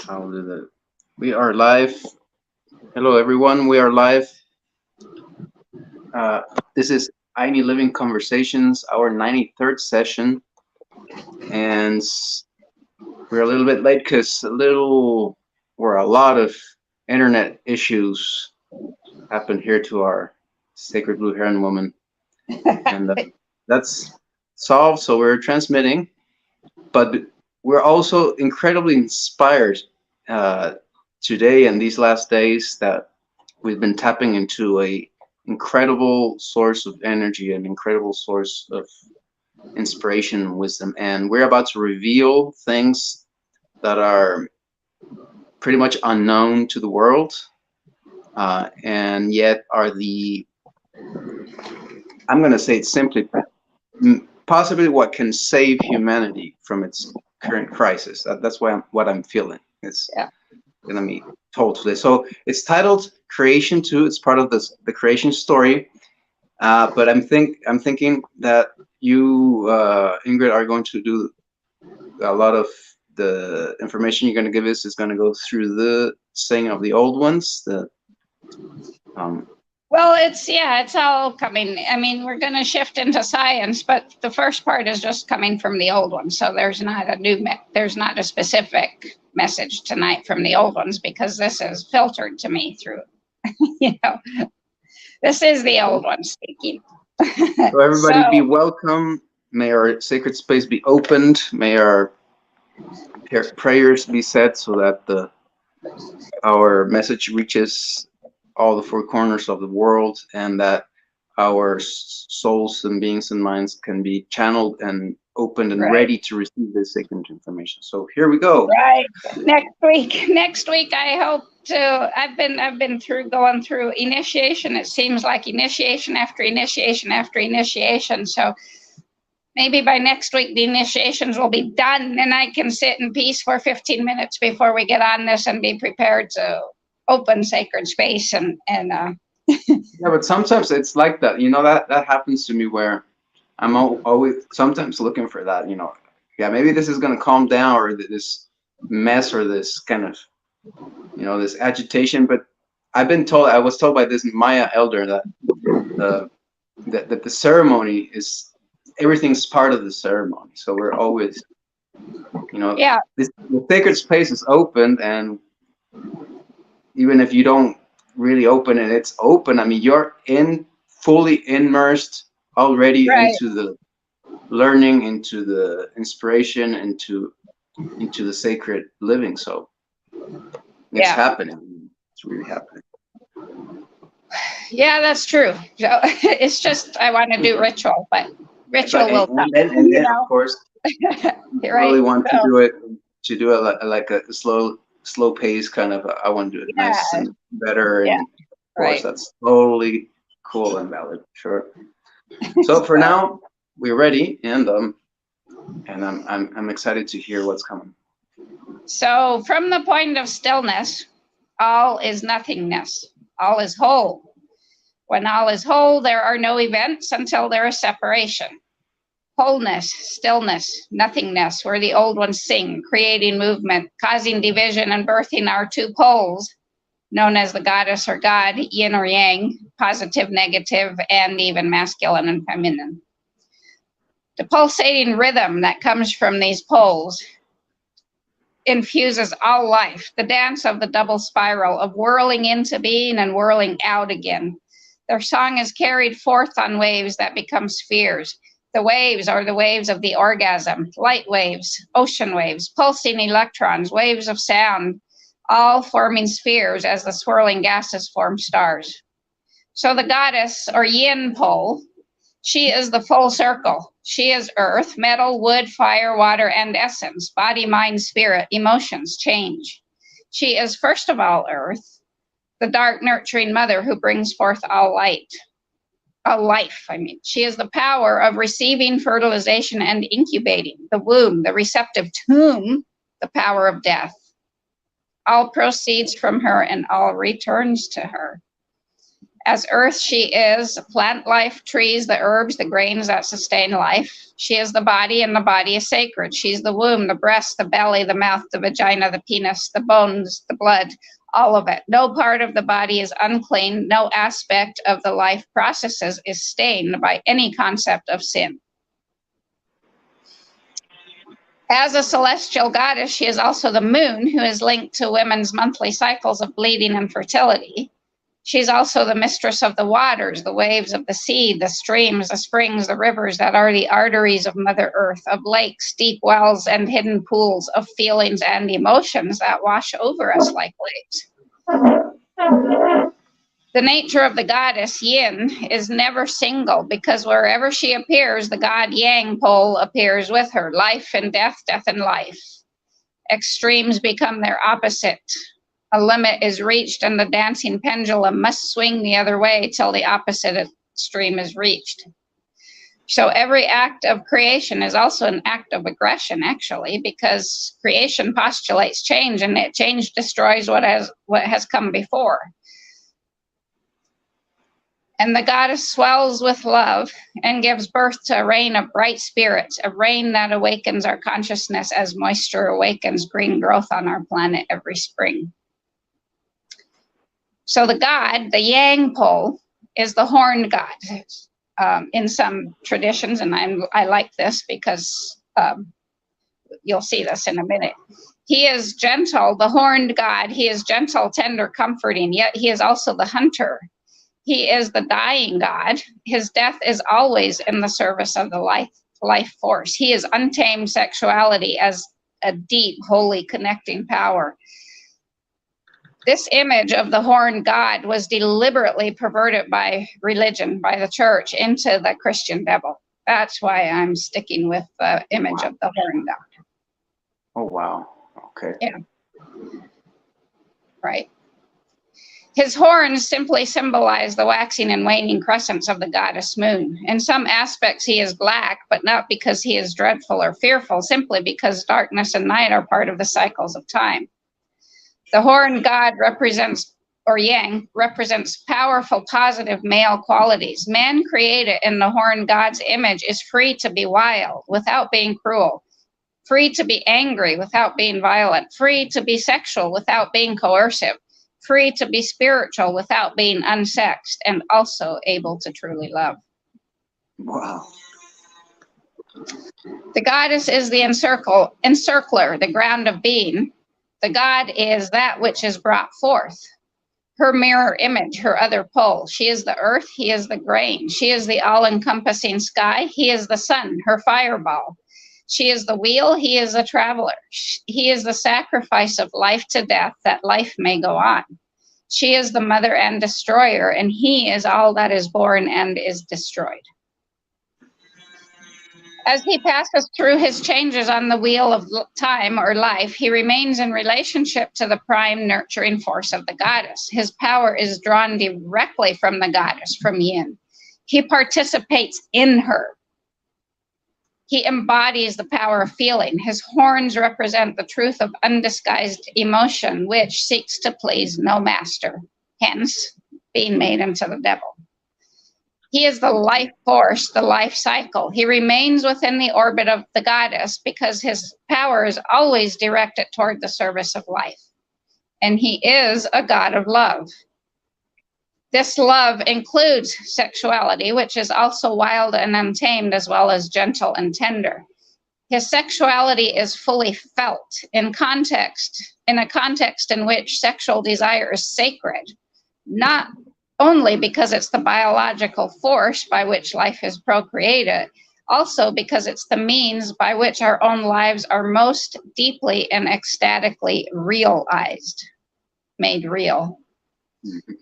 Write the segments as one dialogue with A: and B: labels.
A: I'll do that. We are live. Hello, everyone. We are live. Uh, this is I Need Living Conversations, our 93rd session, and we're a little bit late because a lot of internet issues happened here to our Sacred Blue Heron woman, and that's solved. So we're transmitting, but we're also incredibly inspired uh, today and these last days that we've been tapping into a incredible source of energy, an incredible source of inspiration and wisdom, and we're about to reveal things that are pretty much unknown to the world, and yet are I'm going to say it simply, possibly what can save humanity from its current crisis. That's what I'm feeling. It's going to be told today. So it's titled Creation 2. It's part of the creation story. But I'm thinking that you, Ingrid, are going to do a lot of the information you're going to give us is going to go through the saying of the old ones. Um,
B: Well, it's all coming. I mean, we're going to shift into science, but the first part is just coming from the old ones. So there's not a specific message tonight from the old ones because this is filtered to me through, you know, this is the old one speaking.
A: So everybody be welcome. May our sacred space be opened. May our prayers be said so that our message reaches all the four corners of the world, and that our souls and beings and minds can be channeled and opened and ready to receive this sacred information. So here we go.
B: Right. Next week, I hope to. I've been going through initiation. It seems like initiation after initiation after initiation. So maybe by next week the initiations will be done, and I can sit in peace for 15 minutes before we get on this and be prepared to open sacred space and
A: yeah, but sometimes it's like that, that happens to me where I'm always sometimes looking for that, yeah, maybe this is going to calm down, or this mess, or this kind of this agitation. But I was told by this Maya elder that the ceremony is, everything's part of the ceremony. So we're always, the sacred space is open, and even if you don't really open it, it's open. I mean, you're fully immersed already into the learning, into the inspiration, into the sacred living. So it's happening. It's really happening.
B: Yeah, that's true. So it's just I want to do ritual, but ritual will come.
A: And then, of course, I really want to do it like a slow pace kind of. I want to do it nice and better, and of course that's totally cool and valid. Sure. So for now, we're ready, and I'm excited to hear what's coming.
B: So from the point of stillness, all is nothingness. All is whole. When all is whole, there are no events until there is separation. Wholeness, stillness, nothingness, where the old ones sing, creating movement, causing division and birthing our two poles, known as the goddess or god, yin or yang, positive, negative, and even masculine and feminine. The pulsating rhythm that comes from these poles infuses all life, the dance of the double spiral of whirling into being and whirling out again. Their song is carried forth on waves that become spheres. The waves are the waves of the orgasm, light waves, ocean waves, pulsing electrons, waves of sound, all forming spheres as the swirling gases form stars. So the goddess or yin pole, she is the full circle. She is earth, metal, wood, fire, water, and essence, body, mind, spirit, emotions, change. She is first of all earth, the dark nurturing mother who brings forth all light. A life, she is the power of receiving, fertilization, and incubating, the womb, the receptive tomb, the power of death. All proceeds from her and all returns to her. As earth, she is plant life, trees, the herbs, the grains that sustain life. She is the body, and the body is sacred. She's the womb, the breast, the belly, the mouth, the vagina, the penis, the bones, the blood, all of it. No part of the body is unclean. No aspect of the life processes is stained by any concept of sin. As a celestial goddess, she is also the moon, who is linked to women's monthly cycles of bleeding and fertility. She's also the mistress of the waters, the waves of the sea, the streams, the springs, the rivers that are the arteries of Mother Earth, of lakes, deep wells, and hidden pools, of feelings and emotions that wash over us like waves. The nature of the goddess Yin is never single, because wherever she appears, the god Yang pole appears with her. Life and death, death and life. Extremes become their opposite. A limit is reached, and the dancing pendulum must swing the other way till the opposite extreme is reached. So every act of creation is also an act of aggression, actually, because creation postulates change, and change destroys what has come before. And the goddess swells with love and gives birth to a rain of bright spirits, a rain that awakens our consciousness as moisture awakens green growth on our planet every spring. So the god, the Yang pole, is the horned god in some traditions, and I like this because you'll see this in a minute. He is gentle, the horned god. He is gentle, tender, comforting, yet he is also the hunter. He is the dying god. His death is always in the service of the life force. He is untamed sexuality as a deep, holy, connecting power. This image of the horned god was deliberately perverted by religion, by the church, into the Christian devil. That's why I'm sticking with the image of the horned god.
A: Oh, wow. Okay.
B: Yeah. Right. His horns simply symbolize the waxing and waning crescents of the goddess moon. In some aspects, he is black, but not because he is dreadful or fearful, simply because darkness and night are part of the cycles of time. The horned god represents, or Yang, represents powerful, positive male qualities. Man created in the horned god's image is free to be wild without being cruel, free to be angry without being violent, free to be sexual without being coercive, free to be spiritual without being unsexed, and also able to truly love.
A: Wow.
B: The goddess is the encircler, the ground of being. The god is that which is brought forth. Her mirror image, her other pole. She is the earth, he is the grain. She is the all-encompassing sky, he is the sun, her fireball. She is the wheel, he is a traveler. He is the sacrifice of life to death, that life may go on. She is the mother and destroyer, and he is all that is born and is destroyed. As he passes through his changes on the wheel of time or life, he remains in relationship to the prime nurturing force of the goddess. His power is drawn directly from the goddess, from Yin. He participates in her. He embodies the power of feeling. His horns represent the truth of undisguised emotion, which seeks to please no master, hence being made into the devil. He is the life force, the life cycle. He remains within the orbit of the goddess because his power is always directed toward the service of life. And he is a god of love. This love includes sexuality, which is also wild and untamed, as well as gentle and tender. His sexuality is fully felt in a context in which sexual desire is sacred, not only because it's the biological force by which life is procreated, also because it's the means by which our own lives are most deeply and ecstatically realized, made real.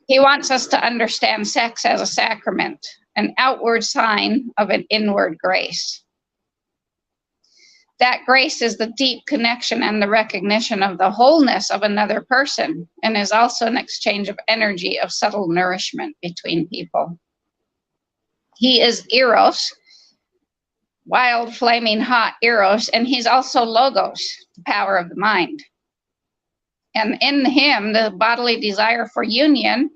B: He wants us to understand sex as a sacrament, an outward sign of an inward grace. That grace is the deep connection and the recognition of the wholeness of another person, and is also an exchange of energy, of subtle nourishment between people. He is Eros, wild, flaming hot Eros, and he's also Logos, the power of the mind. And in him, the bodily desire for union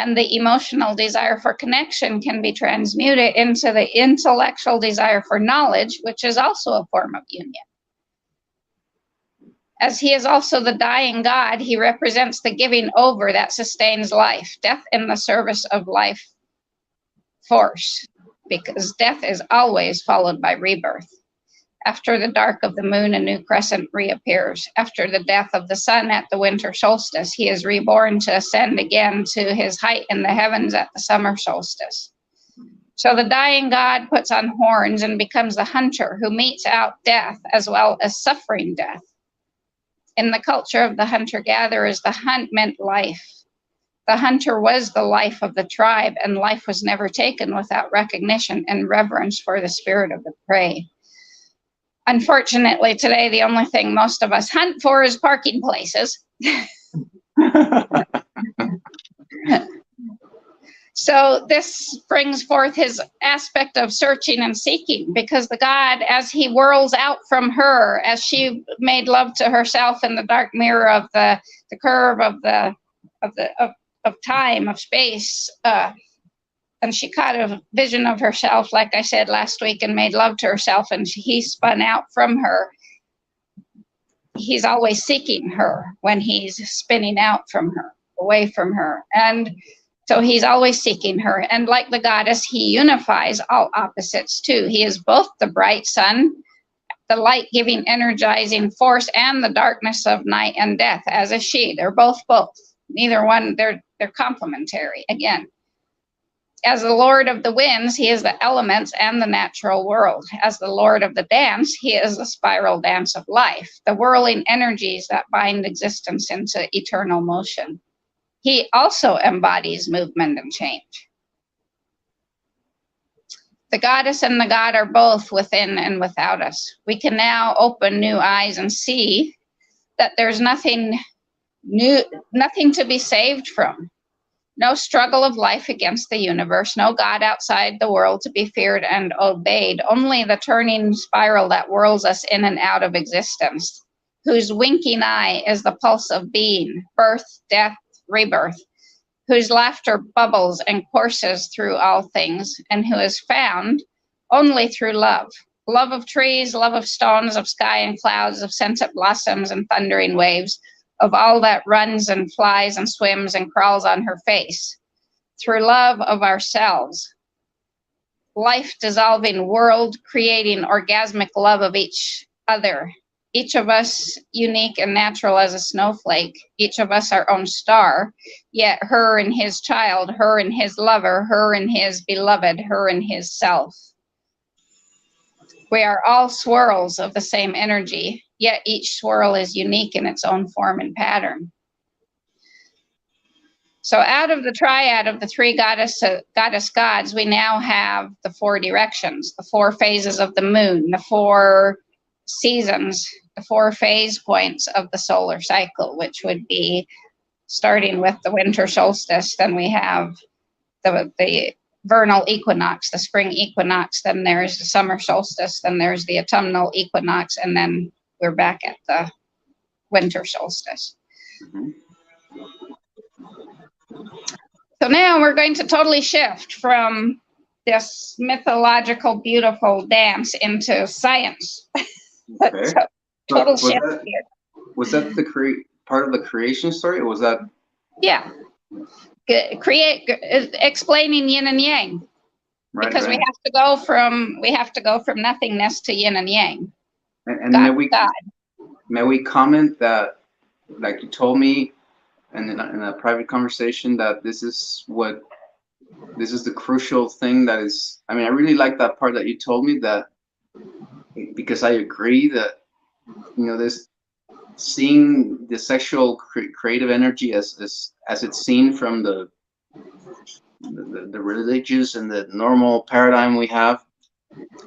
B: And the emotional desire for connection can be transmuted into the intellectual desire for knowledge, which is also a form of union. As he is also the dying God, he represents the giving over that sustains life, death in the service of life force, because death is always followed by rebirth. After the dark of the moon, a new crescent reappears. After the death of the sun at the winter solstice, he is reborn to ascend again to his height in the heavens at the summer solstice. So the dying God puts on horns and becomes the hunter who metes out death as well as suffering death. In the culture of the hunter-gatherers, the hunt meant life. The hunter was the life of the tribe, and life was never taken without recognition and reverence for the spirit of the prey. Unfortunately, today, the only thing most of us hunt for is parking places. So this brings forth his aspect of searching and seeking, because the God, as he whirls out from her, as she made love to herself in the dark mirror of the curve of time, of space, and she caught a vision of herself, like I said last week, and made love to herself, and he spun out from her. He's always seeking her when he's spinning out from her, away from her. And so he's always seeking her. And like the goddess, he unifies all opposites too. He is both the bright sun, the light-giving, energizing force, and the darkness of night and death, as is she. They're both. Neither one, they're complementary again. As the Lord of the winds, he is the elements and the natural world. As the Lord of the dance, he is the spiral dance of life, the whirling energies that bind existence into eternal motion. He also embodies movement and change. The goddess and the god are both within and without us. We can now open new eyes and see that there's nothing new, nothing to be saved from. No struggle of life against the universe, no God outside the world to be feared and obeyed, only the turning spiral that whirls us in and out of existence, whose winking eye is the pulse of being, birth, death, rebirth, whose laughter bubbles and courses through all things, and who is found only through love. Love of trees, love of stones, of sky and clouds, of scented blossoms and thundering waves, of all that runs and flies and swims and crawls on her face, through love of ourselves, life-dissolving, world-creating, orgasmic love of each other, each of us unique and natural as a snowflake, each of us our own star, yet her and his child, her and his lover, her and his beloved, her and his self. We are all swirls of the same energy, yet each swirl is unique in its own form and pattern. So out of the triad of the three goddess gods, we now have the four directions, the four phases of the moon, the four seasons, the four phase points of the solar cycle, which would be starting with the winter solstice. Then we have the vernal equinox, the spring equinox, then there's the summer solstice, then there's the autumnal equinox, and then we're back at the winter solstice.
A: Mm-hmm.
B: So now we're going to totally shift from this mythological, beautiful dance into science.
A: Okay.
B: So, total shift here.
A: Was that the part of the creation story, or was that?
B: Yeah. Explaining yin and yang. Right, because right. we have to go from nothingness to yin and yang.
A: And may we comment that, like you told me in a private conversation, that this is the crucial thing that is, I mean, I really like that part that you told me, that because I agree that, you know, this seeing the sexual creative energy as it's seen from the religious and the normal paradigm we have,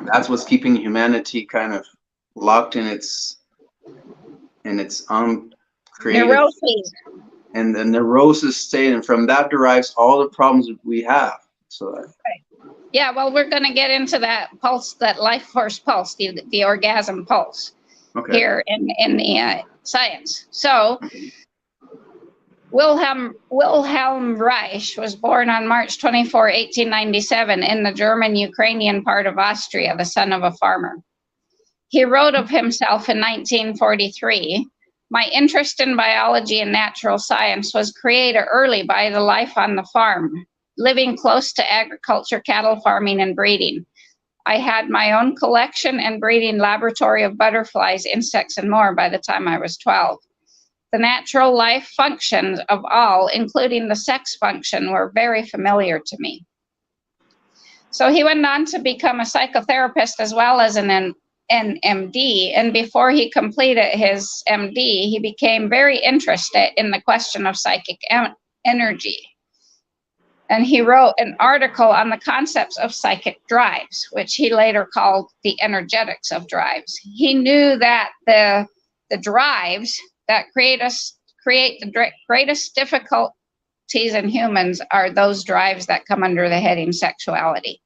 A: that's what's keeping humanity kind of locked in its creative
B: neuroses
A: and the neurosis state, and from that derives all the problems we have. So
B: right. Yeah, well, we're going to get into that pulse, that life force pulse, the orgasm pulse, okay, here in the science. So Wilhelm Reich was born on March 24, 1897, in the German-Ukrainian part of Austria, the son of a farmer. He wrote of himself in 1943, "My interest in biology and natural science was created early by the life on the farm, living close to agriculture, cattle farming, and breeding. I had my own collection and breeding laboratory of butterflies, insects, and more by the time I was 12. The natural life functions of all, including the sex function, were very familiar to me." So he went on to become a psychotherapist as well as an MD. And before he completed his MD, he became very interested in the question of psychic energy. And he wrote an article on the concepts of psychic drives, which he later called the energetics of drives. He knew that the drives that create the greatest difficulties in humans are those drives that come under the heading sexuality.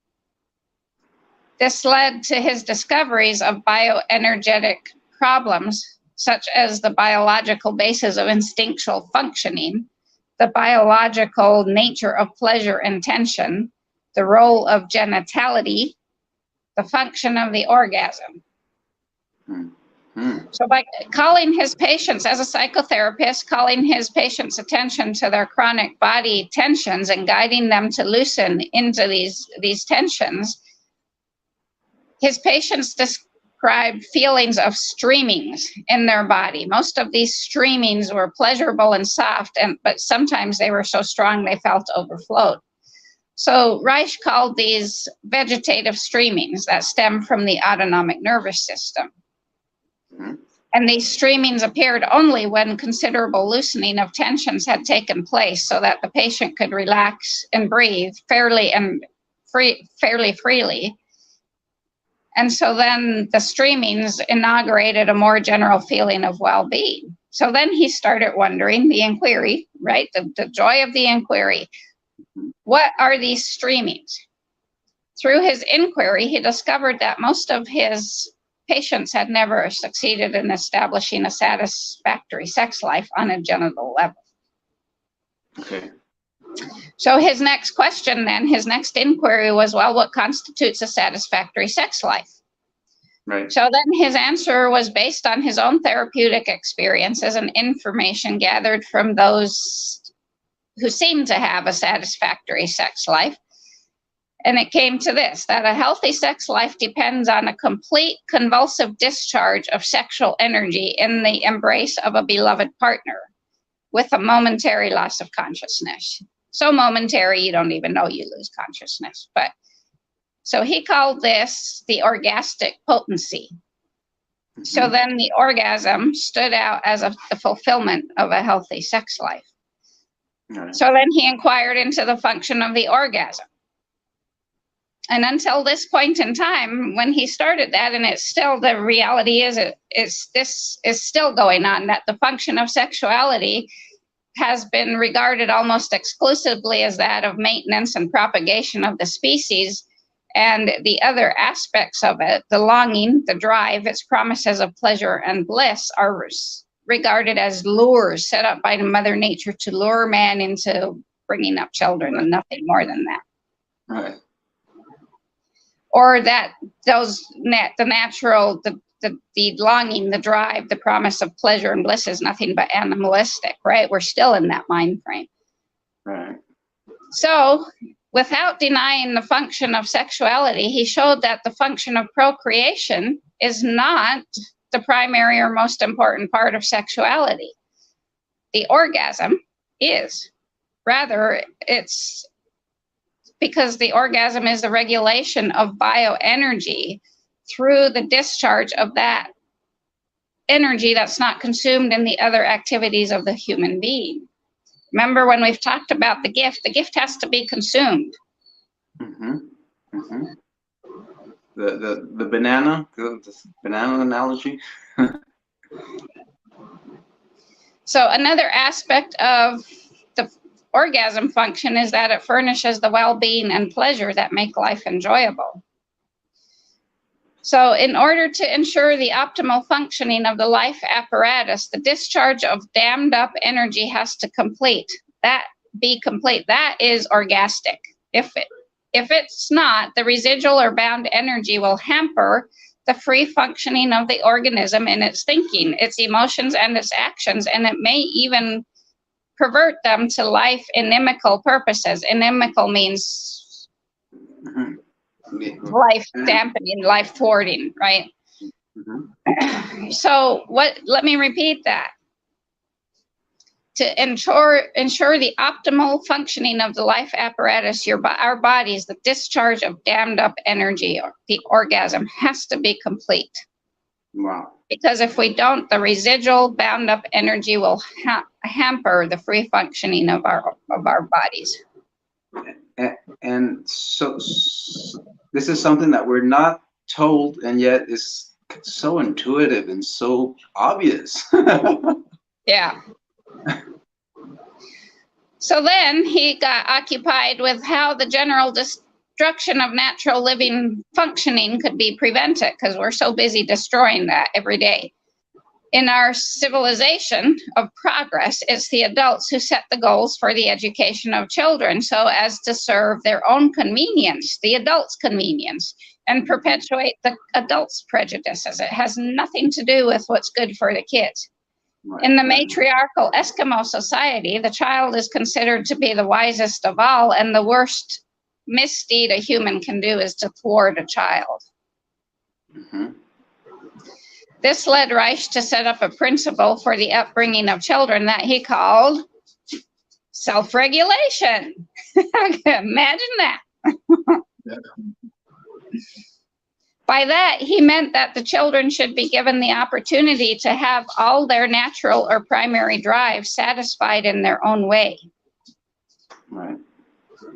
B: This led to his discoveries of bioenergetic problems, such as the biological basis of instinctual functioning, the biological nature of pleasure and tension, the role of genitality, the function of the orgasm. So by calling his patients, as a psychotherapist, calling his patients' attention to their chronic body tensions and guiding them to loosen into these tensions, his patients described feelings of streamings in their body. Most of these streamings were pleasurable and soft, but sometimes they were so strong they felt overflowed. So Reich called these vegetative streamings that stem from the autonomic nervous system. And these streamings appeared only when considerable loosening of tensions had taken place so that the patient could relax and breathe fairly freely. And so then the streamings inaugurated a more general feeling of well-being. So then he started wondering, the inquiry, right? The joy of the inquiry. What are these streamings? Through his inquiry, he discovered that most of his patients had never succeeded in establishing a satisfactory sex life on a genital level.
A: Okay.
B: So his next question then, his next inquiry was, well, what constitutes a satisfactory sex life?
A: Right.
B: So then his answer was based on his own therapeutic experiences and information gathered from those who seemed to have a satisfactory sex life. And it came to this, that a healthy sex life depends on a complete convulsive discharge of sexual energy in the embrace of a beloved partner with a momentary loss of consciousness. So momentary, you don't even know you lose consciousness. But so he called this the orgastic potency. So then the orgasm stood out as the fulfillment of a healthy sex life.
A: Right.
B: So then he inquired into the function of the orgasm. And until this point in time, when he started that, and it's still, the reality is, this is still going on, that the function of sexuality has been regarded almost exclusively as that of maintenance and propagation of the species, and the other aspects of it, the longing, the drive, its promises of pleasure and bliss, are regarded as lures set up by Mother Nature to lure man into bringing up children, and nothing more than that.
A: Right.
B: Or that the natural, the longing, the drive, the promise of pleasure and bliss is nothing but animalistic, right? We're still in that mind frame.
A: Right.
B: So, without denying the function of sexuality, he showed that the function of procreation is not the primary or most important part of sexuality. The orgasm is. Rather, it's because the orgasm is the regulation of bioenergy through the discharge of that energy that's not consumed in the other activities of the human being. Remember when we've talked about the gift has to be consumed.
A: The banana analogy.
B: So another aspect of the orgasm function is that it furnishes the well-being and pleasure that make life enjoyable. So in order to ensure the optimal functioning of the life apparatus, the discharge of dammed up energy has to be complete. That is orgastic. If it's not, the residual or bound energy will hamper the free functioning of the organism in its thinking, its emotions, and its actions, and it may even pervert them to life inimical purposes. Inimical means life dampening, life thwarting, right? So let me repeat that. To ensure the optimal functioning of the life apparatus, our bodies, the discharge of dammed up energy, or the orgasm, has to be complete.
A: Wow.
B: Because if we don't, the residual bound up energy will hamper the free functioning of our bodies.
A: And so this is something that we're not told, and yet is so intuitive and so obvious.
B: Yeah. So then he got occupied with how the general destruction of natural living functioning could be prevented, because we're so busy destroying that every day. In our civilization of progress, it's the adults who set the goals for the education of children so as to serve their own convenience, the adults' convenience, and perpetuate the adults' prejudices. It has nothing to do with what's good for the kids. In the matriarchal Eskimo society, the child is considered to be the wisest of all, and the worst misdeed a human can do is to thwart a child. This led Reich to set up a principle for the upbringing of children that he called self-regulation. Imagine that. By that, he meant that the children should be given the opportunity to have all their natural or primary drives satisfied in their own way.
A: Right.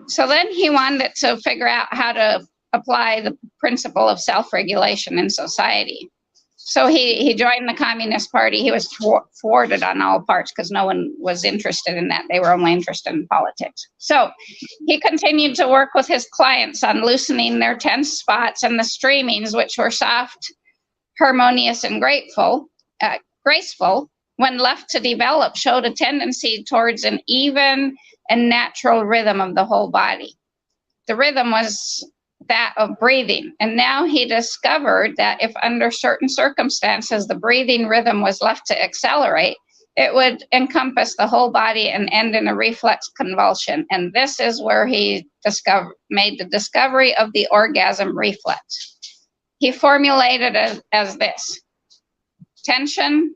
B: So then he wanted to figure out how to apply the principle of self-regulation in society. So he joined the Communist Party. He was thwarted on all parts because no one was interested in that. They were only interested in politics. So he continued to work with his clients on loosening their tense spots, and the streamings, which were soft, harmonious, and graceful, when left to develop, showed a tendency towards an even and natural rhythm of the whole body. The rhythm was that of breathing. And now he discovered that if under certain circumstances the breathing rhythm was left to accelerate, it would encompass the whole body and end in a reflex convulsion. And this is where he made the discovery of the orgasm reflex. He formulated it as this: tension,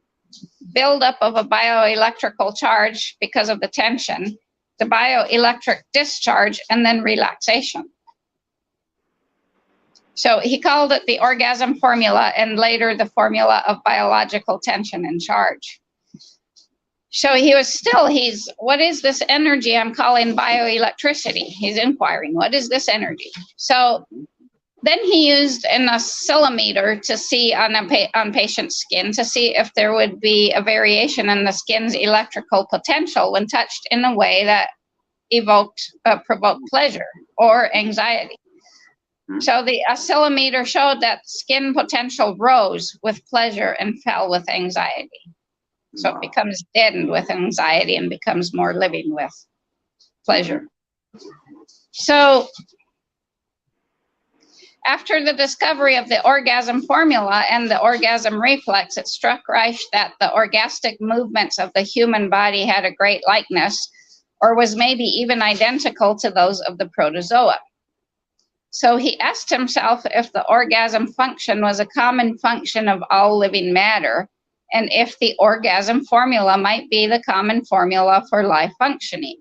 B: buildup of a bioelectrical charge because of the tension, the bioelectric discharge, and then relaxation. So he called it the orgasm formula, and later the formula of biological tension and charge. So what is this energy I'm calling bioelectricity? He's inquiring, what is this energy? So then he used an oscillometer to see on patient's skin to see if there would be a variation in the skin's electrical potential when touched in a way that provoked pleasure or anxiety. So the oscillometer showed that skin potential rose with pleasure and fell with anxiety. So it becomes deadened with anxiety and becomes more living with pleasure. So after the discovery of the orgasm formula and the orgasm reflex, it struck Reich that the orgastic movements of the human body had a great likeness, or was maybe even identical to those of the protozoa. So he asked himself if the orgasm function was a common function of all living matter, and if the orgasm formula might be the common formula for life functioning.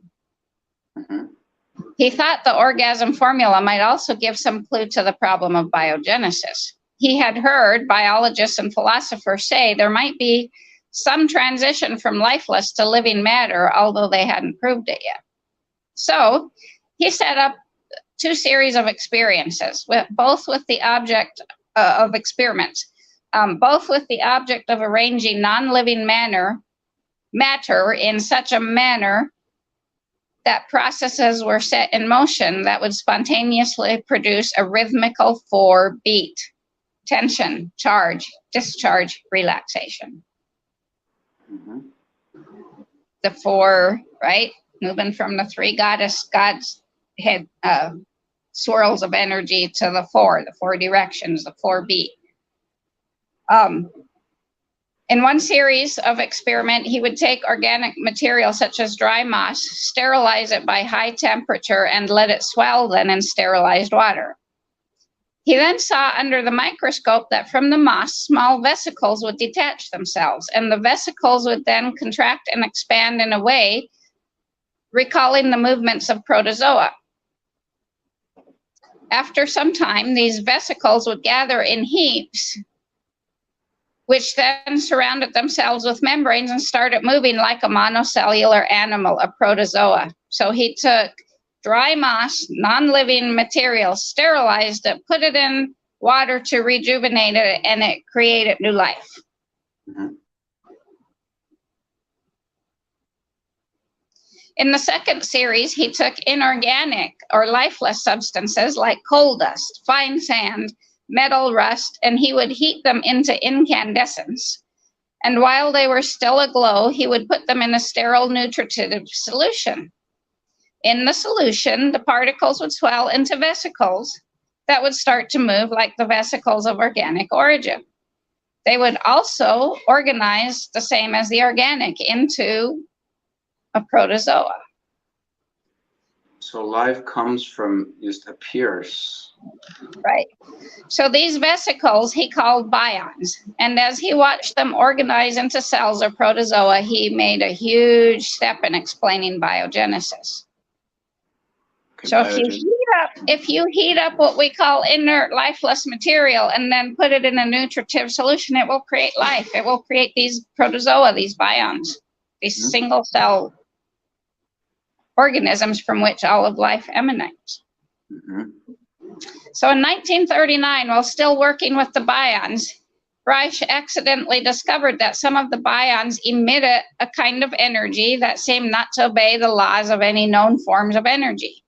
B: He thought the orgasm formula might also give some clue to the problem of biogenesis. He had heard biologists and philosophers say there might be some transition from lifeless to living matter, although they hadn't proved it yet. So he set up 2 series of experiences, both with the object of experiments, both with the object of arranging non-living matter in such a manner that processes were set in motion that would spontaneously produce a rhythmical 4 beat. tension, charge, discharge, relaxation.
A: Mm-hmm.
B: The four, right? Moving from the three God's head swirls of energy to the four directions, the 4B. In one series of experiment, he would take organic material such as dry moss, sterilize it by high temperature, and let it swell then in sterilized water. He then saw under the microscope that from the moss, small vesicles would detach themselves, and the vesicles would then contract and expand in a way recalling the movements of protozoa. After some time, these vesicles would gather in heaps, which then surrounded themselves with membranes and started moving like a monocellular animal, a protozoa. So he took dry moss, non-living material, sterilized it, put it in water to rejuvenate it, and it created new life.
A: Mm-hmm.
B: In the second series, he took inorganic or lifeless substances like coal dust, fine sand, metal rust, and he would heat them into incandescence. And while they were still aglow, he would put them in a sterile nutritive solution. In the solution, the particles would swell into vesicles that would start to move like the vesicles of organic origin. They would also organize the same as the organic into a protozoa.
A: So life comes from, just appears.
B: Right. So these vesicles he called bions. And as he watched them organize into cells or protozoa, he made a huge step in explaining biogenesis.
A: Okay,
B: So if you heat up what we call inert lifeless material and then put it in a nutritive solution, it will create life. It will create these protozoa, these bions, these single cell organisms from which all of life emanates.
A: Mm-hmm.
B: So in 1939, while still working with the bions, Reich accidentally discovered that some of the bions emitted a kind of energy that seemed not to obey the laws of any known forms of energy.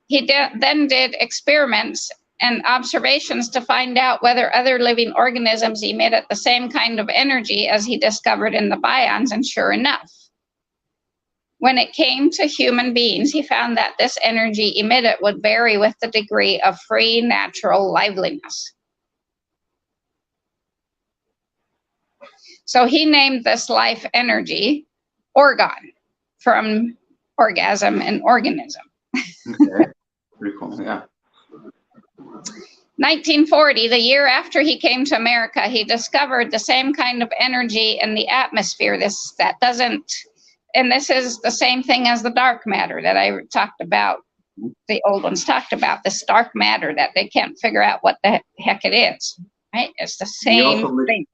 B: He then did experiments and observations to find out whether other living organisms emitted the same kind of energy as he discovered in the bions, and sure enough, when it came to human beings, he found that this energy emitted would vary with the degree of free natural liveliness. So he named this life energy orgon, from orgasm and organism.
A: Okay, pretty cool, yeah.
B: 1940, the year after he came to America, he discovered the same kind of energy in the atmosphere. This is the same thing as the dark matter that I talked about. The old ones talked about this dark matter that they can't figure out what the heck it is. Right? It's the same thing.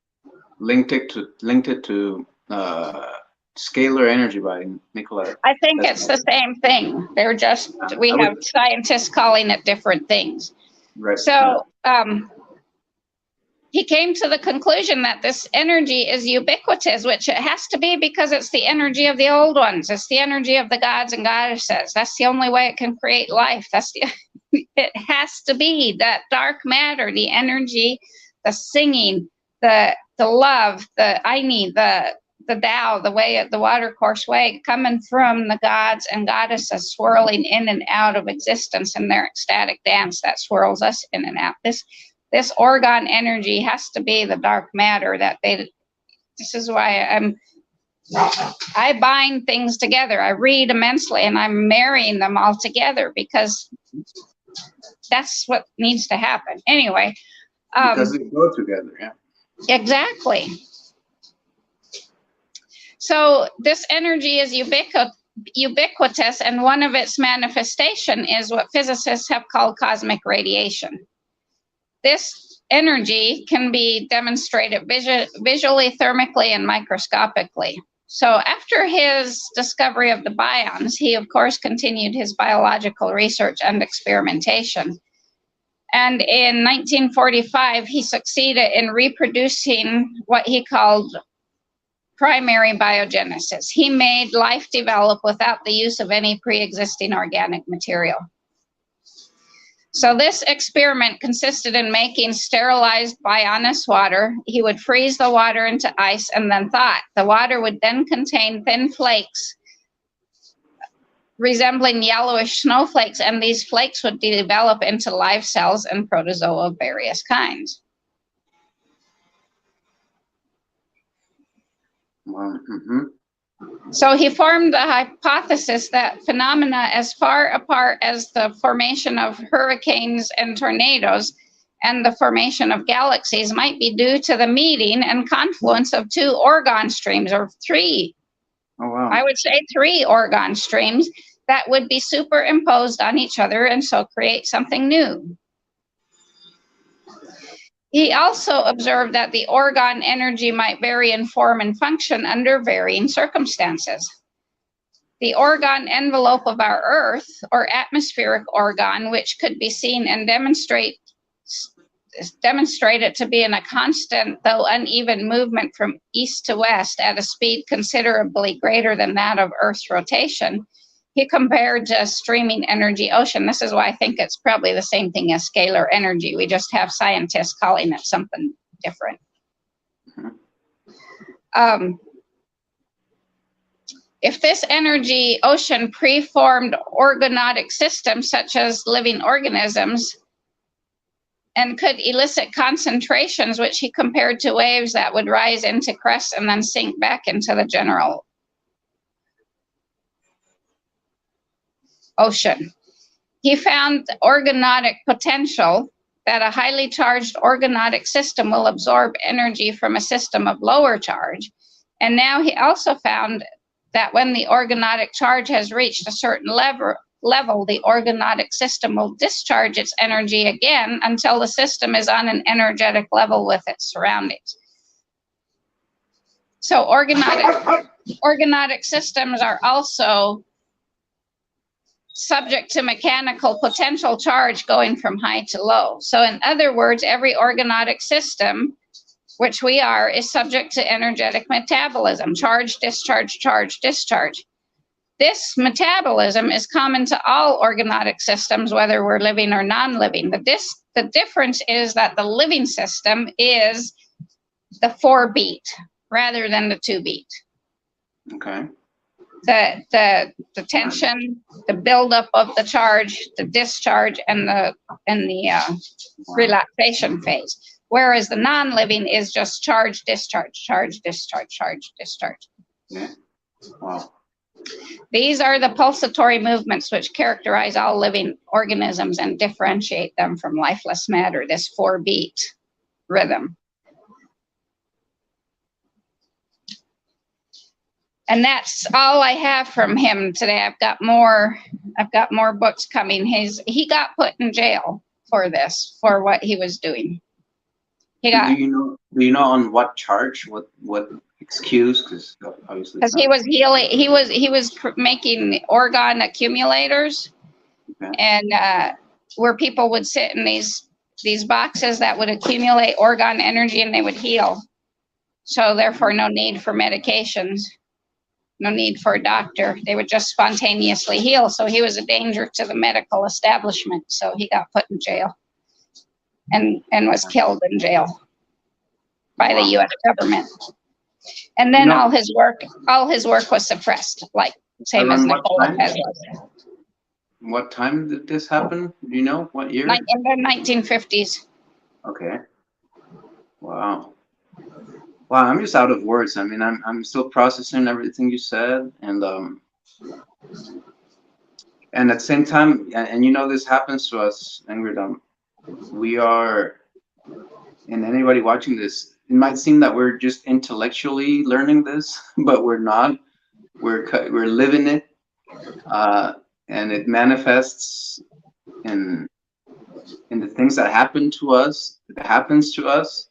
A: Linked it to scalar energy by Nikola.
B: I think it's the same thing. They're just, we have scientists calling it different things.
A: Right.
B: So he came to the conclusion that this energy is ubiquitous, which it has to be because it's the energy of the old ones. It's the energy of the gods and goddesses. That's the only way it can create life. It has to be that dark matter, the energy, the singing, the love, the Aini, the Tao, the way, the water course way, coming from the gods and goddesses, swirling in and out of existence in their ecstatic dance that swirls us in and out. This orgon energy has to be the dark matter this is why I bind things together. I read immensely and I'm marrying them all together because that's what needs to happen. Anyway.
A: Because they go together, yeah.
B: Exactly. So this energy is ubiquitous, and one of its manifestation is what physicists have called cosmic radiation. This energy can be demonstrated visually, thermically, and microscopically. So after his discovery of the bions, he of course continued his biological research and experimentation. And in 1945, he succeeded in reproducing what he called primary biogenesis. He made life develop without the use of any pre-existing organic material. So this experiment consisted in making sterilized bioness water. He would freeze the water into ice and then thaw. The water would then contain thin flakes resembling yellowish snowflakes, and these flakes would develop into live cells and protozoa of various kinds.
A: Mm-hmm.
B: So he formed the hypothesis that phenomena as far apart as the formation of hurricanes and tornadoes and the formation of galaxies might be due to the meeting and confluence of two orgone streams, or three.
A: Oh, wow.
B: I would say three orgone streams that would be superimposed on each other and so create something new. He also observed that the orgone energy might vary in form and function under varying circumstances. The orgone envelope of our Earth, or atmospheric orgone, which could be seen and demonstrate it to be in a constant, though uneven, movement from east to west at a speed considerably greater than that of Earth's rotation, he compared to a streaming energy ocean. This is why I think it's probably the same thing as scalar energy. We just have scientists calling it something different. If this energy ocean preformed organotic systems such as living organisms and could elicit concentrations which he compared to waves that would rise into crests and then sink back into the general ocean. He found organotic potential, that a highly charged organotic system will absorb energy from a system of lower charge. And now he also found that when the organotic charge has reached a certain level, the organotic system will discharge its energy again until the system is on an energetic level with its surroundings. So organotic systems are also subject to mechanical potential charge going from high to low. So in other words, every organotic system, which we are, is subject to energetic metabolism, charge, discharge, charge, discharge. This metabolism is common to all organotic systems, whether we're living or non-living. The difference is that the living system is the 4-beat rather than the 2-beat.
A: Okay.
B: The tension, the buildup of the charge, the discharge, and the relaxation phase. Whereas the non-living is just charge, discharge, charge, discharge, charge, discharge.
A: Yeah. Wow.
B: These are the pulsatory movements which characterize all living organisms and differentiate them from lifeless matter, this 4-beat rhythm. And that's all I have from him today. I've got more books coming. He got put in jail for this, for what he was doing. Do
A: you know on what charge? What excuse? Because obviously.
B: Because he was healing. He was making orgone accumulators, okay. And where people would sit in these boxes that would accumulate orgone energy, and they would heal. So therefore, no need for medications. No need for a doctor. They would just spontaneously heal. So he was a danger to the medical establishment. So he got put in jail and was killed in jail by the U.S. government. And then all his work was suppressed, like same as Nikola Tesla.
A: What time did this happen? Do you know what year?
B: In the 1950s.
A: Okay. Wow. Wow, I'm just out of words. I mean, I'm still processing everything you said, and at the same time, and you know, this happens to us, Ingrid. We are, and anybody watching this, it might seem that we're just intellectually learning this, but we're not. We're living it, and it manifests in the things that happen to us. It happens to us.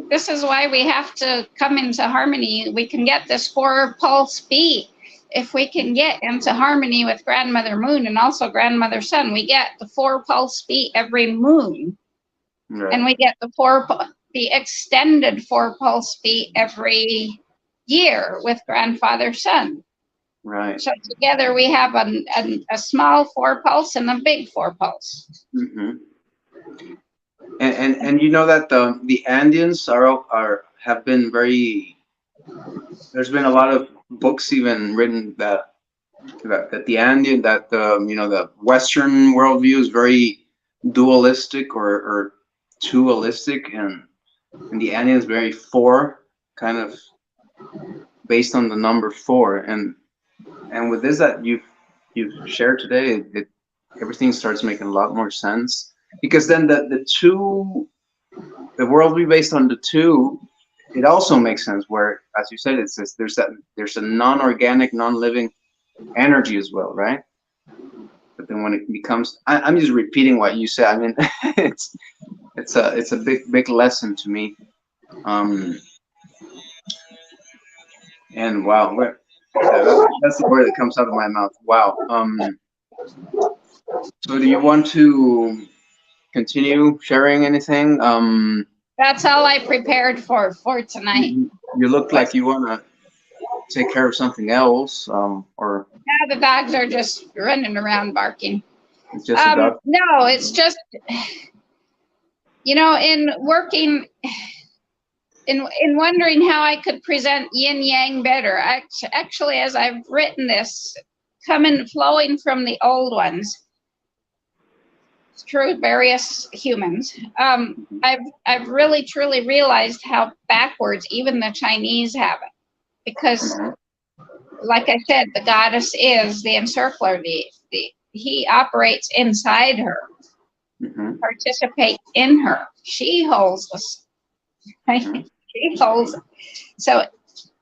B: This is why we have to come into harmony. We can get this 4-pulse beat if we can get into harmony with Grandmother Moon and also Grandmother Sun. We get the 4-pulse beat every moon, right. And we get the extended 4-pulse beat every year with Grandfather Sun.
A: Right.
B: So together we have a small four pulse and a big four pulse.
A: Hmm. And you know that the Andeans have been very. There's been a lot of books even written that the Andean that the Western worldview is very dualistic or dualistic, and the Andean is very four, kind of based on the number four, and with this that you've shared today, everything starts making a lot more sense, because then the worldview based on the two, it also makes sense where, as you said, it's this, there's a non-organic, non-living energy as well, right? But then when it becomes, I'm just repeating what you said. I mean, it's a big lesson to me. And wow, that's the word that comes out of my mouth. Wow. So do you want to continue sharing anything?
B: That's all I prepared for tonight.
A: You look like you want to take care of something else, or
B: Now the dogs are just running around barking.
A: it's just a dog.
B: No, it's just, in working, in wondering how I could present yin yang better. Actually, as I've written this, flowing from the old ones through various humans, I've really truly realized how backwards even the Chinese have it, because, like I said, the goddess is the encircler. He operates inside her, participates in her. She holds us. Right? She holds. So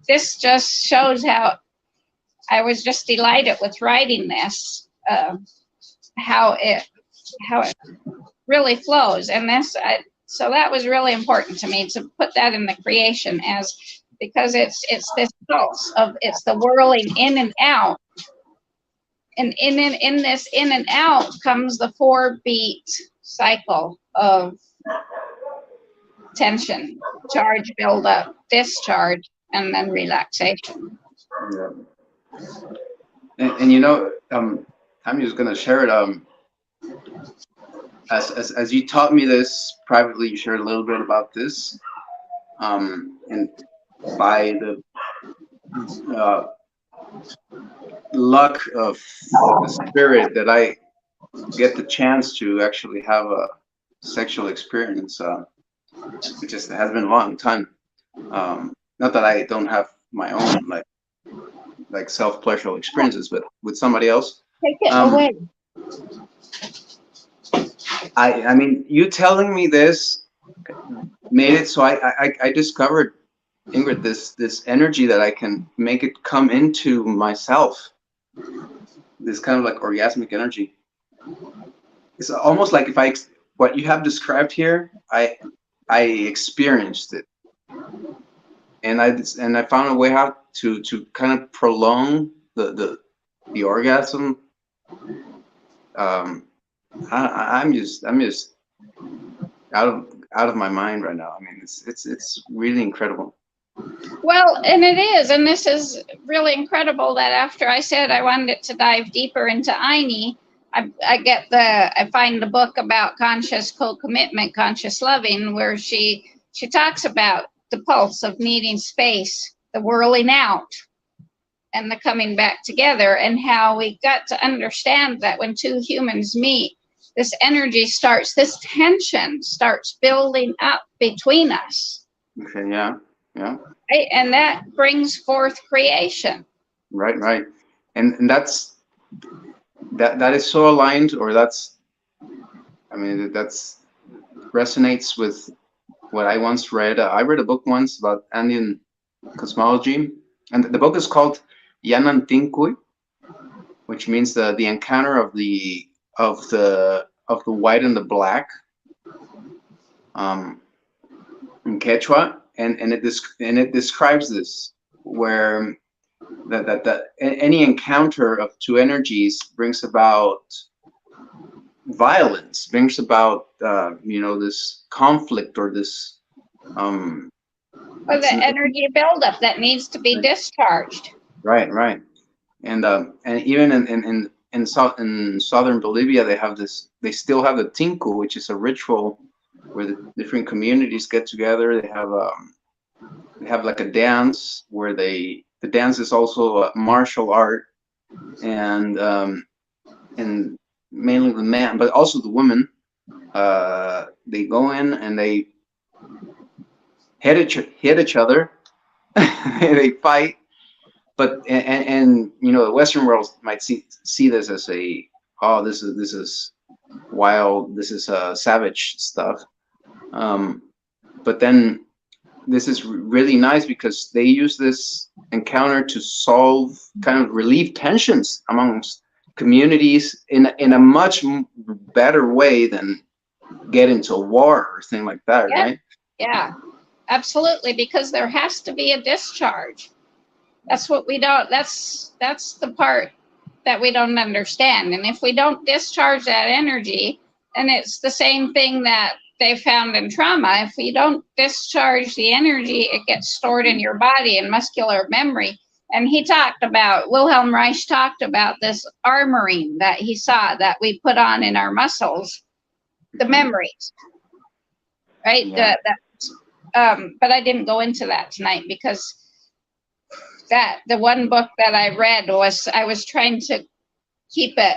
B: this just shows how I was just delighted with writing this. How it really flows, and so that was really important to me to put that in the creation, because it's this pulse of, it's the whirling in and out, and in this in and out comes the 4-beat cycle of tension, charge, build up, discharge, and then relaxation.
A: Yeah. And I'm just gonna share it. As you taught me this privately, you shared a little bit about this, and by the luck of the spirit that I get the chance to actually have a sexual experience, which has been a long time. Not that I don't have my own like self-pleasurable experiences, but with somebody else.
B: Take it away.
A: I mean, you telling me this made it so I discovered, Ingrid, this energy that I can make it come into myself. This kind of like orgasmic energy. It's almost like what you have described here, I experienced it, and I found a way how to kind of prolong the orgasm. I'm just out of my mind right now. I mean, it's really incredible.
B: Well, and it is, and this is really incredible that after I said I wanted it to dive deeper into Aini, I find the book about conscious co-commitment, conscious loving, where she talks about the pulse of needing space, the whirling out, and the coming back together, and how we got to understand that when two humans meet, this energy starts, this tension starts building up between us.
A: Okay, yeah.
B: Right? And that brings forth creation.
A: Right. And that is so aligned, or that's resonates with what I once read. I read a book once about Andean cosmology, and the book is called Yanantincuy, which means the encounter of the white and the black, in Quechua, and it describes this, where that any encounter of two energies brings about violence, brings about this conflict, or this
B: Or the energy buildup that needs to be discharged.
A: Right. And even in southern Bolivia, they still have the tinku, which is a ritual where the different communities get together. They have like a dance where the dance is also a martial art, and mainly the man, but also the women. They go in and they hit each other. They fight, but and you know, the Western world might see this as this is wild, this is savage stuff. But then this is really nice because they use this encounter to solve, kind of relieve tensions amongst communities in a much better way than get into a war or thing like that,
B: Yeah.
A: right?
B: Yeah, absolutely, because there has to be a discharge. That's what we don't, that's the part that we don't understand. And if we don't discharge that energy, and it's the same thing that they found in trauma, if you don't discharge the energy, it gets stored in your body in muscular memory. And Wilhelm Reich talked about this armoring that he saw that we put on in our muscles, the memories, right?
A: Yeah.
B: But I didn't go into that tonight because the one book that I read I was trying to keep it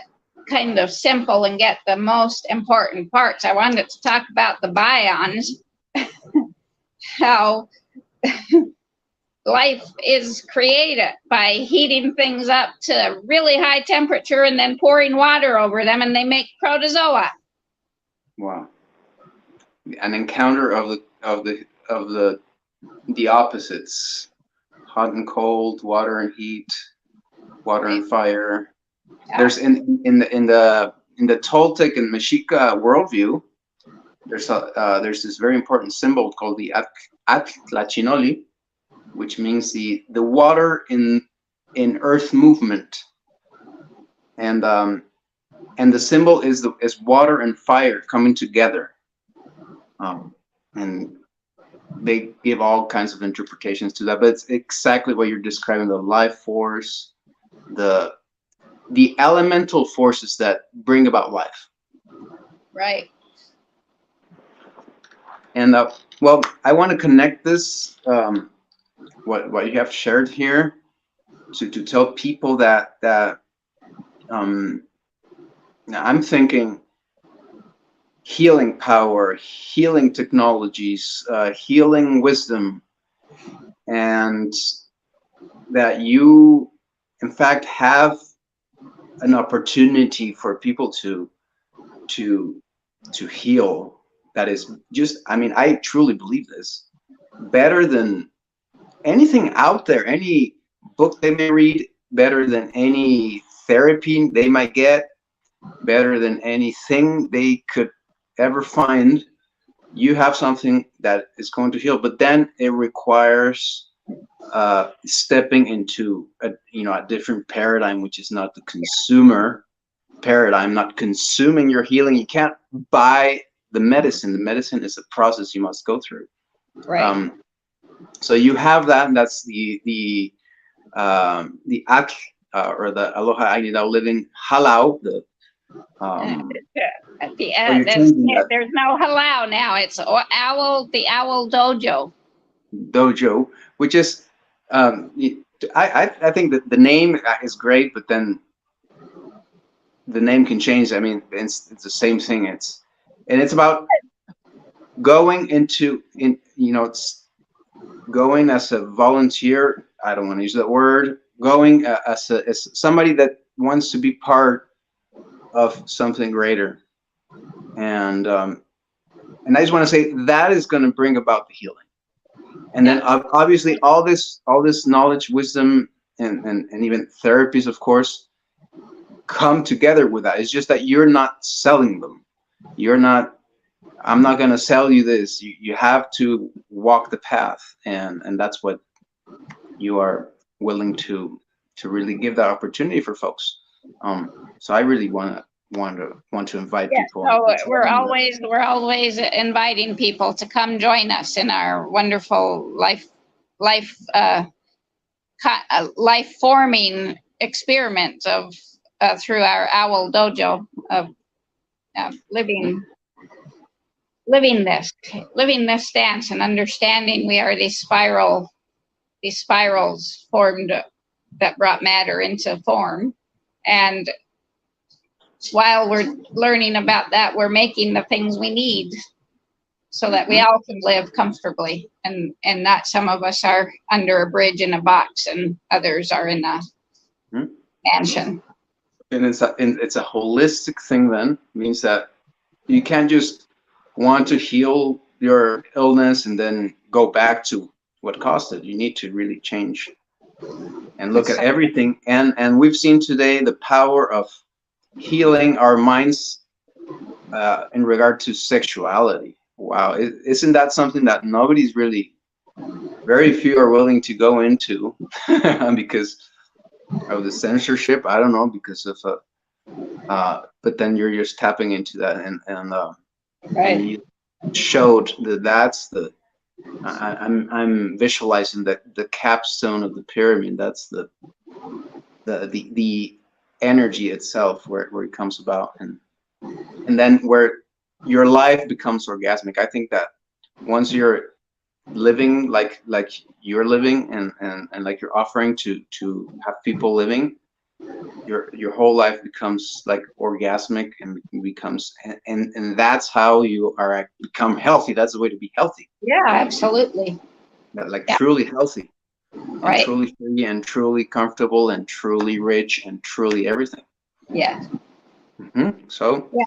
B: kind of simple and get the most important parts. I wanted to talk about the bions, how life is created by heating things up to really high temperature and then pouring water over them, and they make protozoa.
A: Wow. An encounter of the opposites: hot and cold, water and heat, water and fire.
B: Yeah.
A: There's in the Toltec and Mexica worldview, there's this very important symbol called the Atlachinoli, which means the water in earth movement, and the symbol is water and fire coming together, and they give all kinds of interpretations to that, but it's exactly what you're describing: the life force, the elemental forces that bring about life.
B: Right.
A: And well, I want to connect this, what you have shared here, to tell people that I'm thinking healing power, healing technologies, healing wisdom, and that you, in fact, have an opportunity for people to heal. That is just, I mean, I truly believe this, better than anything out there, any book they may read, better than any therapy they might get, better than anything they could ever find. You have something that is going to heal, but then it requires stepping into a different paradigm, which is not the consumer paradigm, not consuming your healing. You can't buy the medicine. The medicine is a process you must go through.
B: Right.
A: So you have that, and that's the Ak, or the Aloha Agnidao living halau.
B: At the end, there's no halau now. It's the owl dojo,
A: which is I think that the name is great, but then the name can change. I mean, it's the same thing. It's about going it's going as a volunteer. I don't want to use that word. Going as somebody that wants to be part of something greater, and I just want to say that is going to bring about the healing. And then obviously all this knowledge, wisdom, and even therapies, of course, come together with that. It's just that you're not selling them. I'm not going to sell you this. You have to walk the path, and that's what you are willing to really give that opportunity for folks. So I really want to invite people.
B: So we're always inviting people to come join us in our wonderful life forming experiment of through our owl dojo of living this dance and understanding we are these spirals formed that brought matter into form. And while we're learning about that, we're making the things we need so that we all can live comfortably, and not some of us are under a bridge in a box and others are in a mansion.
A: And it's a holistic thing then. It means that you can't just want to heal your illness and then go back to what caused it. You need to really change and look at everything. And we've seen today the power of healing our minds in regard to sexuality. Wow, isn't that something that nobody's really, very few are willing to go into because of the censorship? I don't know, because of but then you're just tapping into that, and
B: Right.
A: and you showed that that's the I'm visualizing the capstone of the pyramid. That's the energy itself, where it comes about, and then where your life becomes orgasmic. I think that once you're living like you're living, and like you're offering to have people living, your whole life becomes like orgasmic, and becomes, and that's how you are become healthy. That's the way to be healthy.
B: Yeah, absolutely.
A: Like
B: Yeah.
A: truly healthy, and
B: Right.
A: truly free, and truly comfortable, and truly rich, and truly everything.
B: Yeah.
A: So
B: Yeah.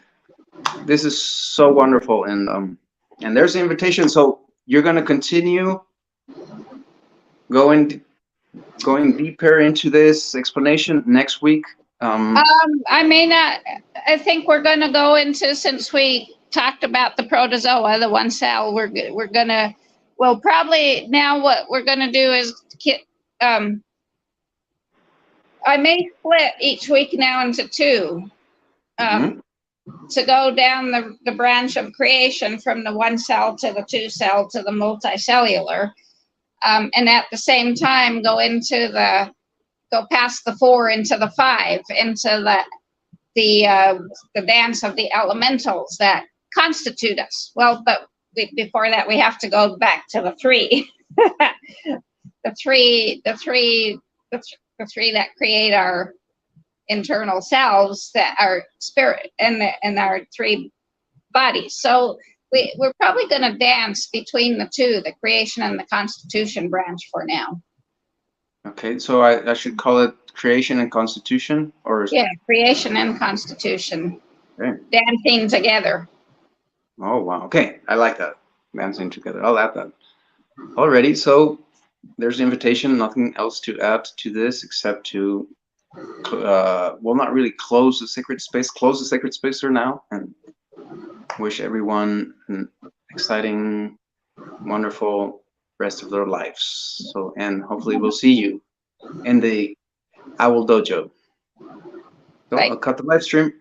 A: this is so wonderful, and there's the invitation. So you're going to continue going deeper into this explanation next week.
B: I may not. I think we're going to go into, since we talked about the protozoa, the one cell. We're gonna. Well, probably now what we're going to do is, I may split each week now into two. To go down the branch of creation from the one cell to the two cell to the multicellular, and at the same time go past the 4 into the 5, into the dance of the elementals that constitute us. Well, but before that, we have to go back to the 3, the three that create our internal selves, that are spirit, and our 3 bodies. So we're probably going to dance between the 2, the creation and the constitution branch, for now.
A: Okay, so I should call it creation and constitution, or
B: Yeah, creation and constitution.
A: Okay.
B: Dancing together.
A: Oh wow, okay, I like that, dancing together. I'll add that. Alrighty, so there's the invitation. Nothing else to add to this except to well, not really close the sacred space for now, and wish everyone an exciting, wonderful rest of their lives. So, and hopefully we'll see you in the Owl Dojo. So
B: Right.
A: I'll cut the live stream.